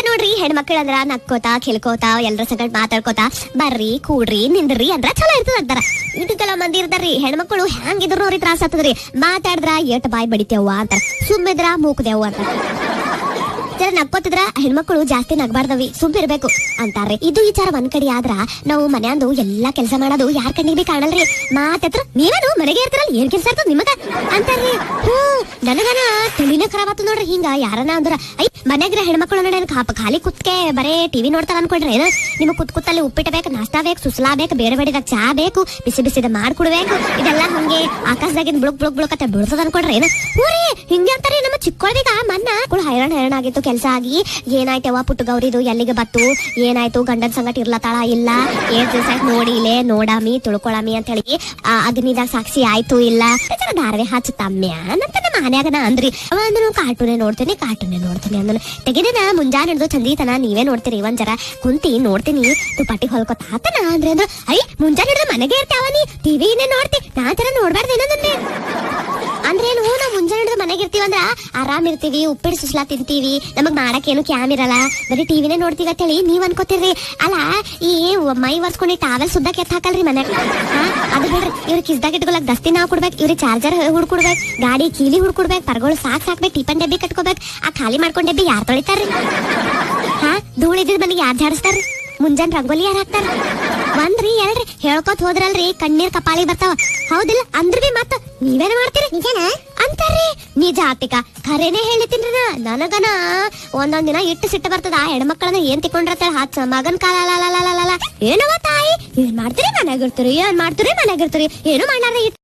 ನೋಡ್ರಿ ಹೆಣ್ಮಕ್ಳು ಅಂದ್ರ ನಕ್ಕೋತಾ ಕಿಲ್ಕೋತಾ ಎಲ್ರ ಸಂಗಡ ಮಾತಾಡ್ಕೋತಾ ಬರ್ರಿ ಕೂಡ್ರಿ ನಿಂದ್ರಿ ಅಂದ್ರ ಚಲೋ ಇರ್ತದ ಅಂತಾರ. ಇಟಕ್ಕೆಲ್ಲ ಮಂದಿ ಇರ್ತಾರ್ರಿ ಹೆಣ್ಮಕ್ಳು ಹ್ಯಾಂಗಿದ್ರು ಅವ್ರಿಗೆ ತ್ರಾಸ ಆಗ್ತದ್ರಿ. ಮಾತಾಡಿದ್ರ ಏಟ್ ಬಾಯ್ ಬಡಿತೇವ ಅಂತಾರ, ಸುಮ್ಮಿದ್ರ ಮೂಕ್ದೇವ್ ಅಂತಾರ. ಜರ ನಕ್ಕೋತಿದ್ರ ಹೆಣ್ಮಕ್ಳು ಜಾಸ್ತಿ ನಗ್ಬಾರ್ದವಿ, ಸುಮ್ಮಿರ್ಬೇಕು ಅಂತಾರ್ರಿ. ಇದು ವಿಚಾರ ಒಂದ್ ಕಡೆ ಆದ್ರ ನಾವು ಮನ್ಯಾಂದು ಎಲ್ಲಾ ಕೆಲಸ ಮಾಡೋದು ಯಾರ್ ಕಣ್ಣಿಗೆ ಕಾಣಲ್ರಿ. ಮಾತತ್ರ ನೀವೇನು ಮನೆಗೆ ಇರ್ತಾರಲ್ಲ ಏನ್ ಕೆಲಸ ಇರ್ತದ ನಿಮಗ ಅಂತಾರ್ರಿ. ನನಗನ ತಲಿನ ಖರಾಬ್ ಆತು ನೋಡ್ರಿ. ಹಿಂಗ ಯಾರನ ಅಂದ್ರ ಮನ್ಯಾಗ್ರ ಹೆಣ್ಮಕ್ಳು ನೋಡ ಖಾಲಿ ಕುತ್ಕೆ ಬರೇ ಟಿವಿ ನೋಡ್ತಾರ ಅನ್ಕೊಂಡ್ರಿ ಏನ. ನಿಮಗ್ ಕುತ್ತಲ್ಲಿ ಉಪ್ಪಿಟ್ಟು ಬೇಕು, ನಾಷ್ಟಾ ಬೇಕು, ಸುಸ್ಲಾ ಬೇಕು, ಬೇರೆ ಬೇಡಿದಾಗ ಚಾ ಬೇಕು, ಬಿಸಿ ಬಿಸಿದ ಮಾಡ್ಕೊಡ್ಬೇಕು. ಇದೆಲ್ಲ ಹಂಗೆ ಆಕಾಶದಾಗಿಂದ ಬುಳುಕ್ ಅಂತ ಬೀಳ್ತದ ಅನ್ಕೊಂಡ್ರಿ ಏನ. ಊರಿ ಹಿಂಗೆ ಅಂತಾರಿ. ನಮ್ಮ ಚಿಕ್ಕೊಳ್ಬೇಕ ಮನ್ನ ಹೈರಾಣ ಆಗಿತ್ತು ಕೆಲಸ ಆಗಿ. ಏನಾಯ್ತವ ಪುಟ್ಟು ಗೌರಿದು ಎಲ್ಲಿಗೆ ಬತ್ತು, ಏನಾಯ್ತು ಗಂಡನ್ ಸಂಗಟ ಇರ್ಲತ್ತಾಳ ಇಲ್ಲ, ಏನ್ ದಿವಸ ನೋಡಿಲೆ ನೋಡಾಮಿ ತುಳ್ಕೊಳಮಿ ಅಂತ ಹೇಳಿ ಅಗ್ನಿದಾಗ ಸಾಕ್ಷಿ ಆಯ್ತು ಇಲ್ಲ, ಧಾರವೆ ಹಚ್ಚ ತಮ್ಮ್ಯ ಅಂತ ನಮ್ಮ ಮನ್ಯಾಗನ ಅಂದ್ರಿ. ಅವ ಅಂದ್ರು ಕಾರ್ಟೂನೇ ನೋಡ್ತೀನಿ ಅಂದನು. ತೆಗಿದೇನ ಮುಂಜಾನೆ ಹಿಡಿದು ಚಂದಿತನ ನೀವೇ ನೋಡ್ತೀರಿ, ಒಂದ್ ಜರ ಕುಂತಿ ನೋಡ್ತೀನಿ ತುಪಾಟಿ ಹೊಲ್ಕೊತಾತನ ಅಂದ್ರೆ ಅಂದ್ರ ಮುಂಜಾನೆ ಹಿಡಿದು ಮನೆಗೆ ಇರ್ತಾವ ನೀ ಟಿವಿನೇ ನೋಡ್ತಿ, ನಾ ತರ ನೋಡ್ಬಾರ್ದೇನಂದ್ರೆ ಅಂದ್ರೇನು. ನಾವ್ ಮುಂಜಾನೆ ಹಿಡಿದು ಮನೆಗೆ ಇರ್ತೀವಂದ್ರ ಆರಾಮ್ ಇರ್ತೀವಿ, ಉಪ್ಪಿಟ್ಟು ಸುಸ್ಲಾ ತಿಂತೀವಿ, ನಮಗ್ ಮಾಡಕ್ ಏನು ಕ್ಯಾಮ್ ಇರಲ್ಲ, ಬರೀ ಟಿವಿನೇ ನೋಡ್ತೀವಿ ಅಂತ ಹೇಳಿ ನೀವ್ ಅನ್ಕೋತಿರ್ರಿ. ಅಲ್ಲ ಈ ಮೈ ಒರ್ಸ್ಕೊಂಡು ಟಾವೆಲ್ ಸುದ್ದಕ್ಕೆ ಎತ್ ಹಾಕಲ್ರಿ ಮನ್ಯಾಗ. ಅದು ಬಿಡ್ರಿ, ಇವ್ರ ಕಿಸ್ದಾಗ ಇಟ್ಕೊಳಕ್ ದಸ್ತಿ ನಾವ್ ಕೊಡ್ಬೇಕು, ಇವ್ರಿಗೆ ಚಾರ್ಜರ್ ಹುಡ್ಕೊಡ್ಬೇಕು, ಗಾಡಿ ಕೀಲಿ ಹುಡ್ಕೊಡ್ಬೇಕು, ಪರ್ಗಳು ಸಾಕ್ಬೇಕು, ಟಿಫನ್ ಡಬ್ಬಿ ಕಟ್ಕೋಬೇಕು. ಆ ಖಾಲಿ ಮಾಡ್ಕೊಂಡ್ ಡಬ್ಬಿ ಯಾರ್ ತೊಳಿತಾರ್ರಿ? ಧೂಳಿದ್ ಮನೆಗೆ ಯಾರ್ ಜಾಡಿಸ್ತಾರ್ರಿ? ಮುಂಜಾನೆ ರಂಗೋಲಿ ಯಾರು ಹಾಕ್ತಾರ? ಒಂದ್ರಿ ಎರಡ್ರಿ ಹೇಳ್ಕೊತ್ ಹೋದ್ರಲ್ರಿ ಕಣ್ಣೀರ್ ಕಪಾಳಿ ಬರ್ತಾವ, ಹೌದಿಲ್ಲ? ಅಂದ್ರ ಬಿ ಮತ್ತ ನೀವೇನ ಮಾಡ್ತೀರಿ ಅಂತಾರ್ರಿ. ನಿಜ ಆತಿಕ ಖರೇನೆ ಹೇಳಿತೀನ್ರಿ. ನನಗನ ಒಂದೊಂದ್ ದಿನ ಇಟ್ಟು ಸಿಟ್ಟು ಬರ್ತದ. ಆ ಹೆಣ್ಮಕ್ಳನ್ನ ಏನ್ ತಿಕ್ಕೊಂಡ್ರತ್ತ ಹಚ್ಚ ಮಗನ್ ಕಾಲ ಏನವ ತಾಯಿ ಏನ್ ಮಾಡ್ತೀರಿ ಮನ್ಯಾಗಿರ್ತೀರಿ, ಏನ್ ಮಾಡ್ತೀರಿ ಮನ್ಯಾಗಿರ್ತೀರಿ, ಏನು ಮಾಡ್ಲಾರ್ದೆ ಇಟ್ಟು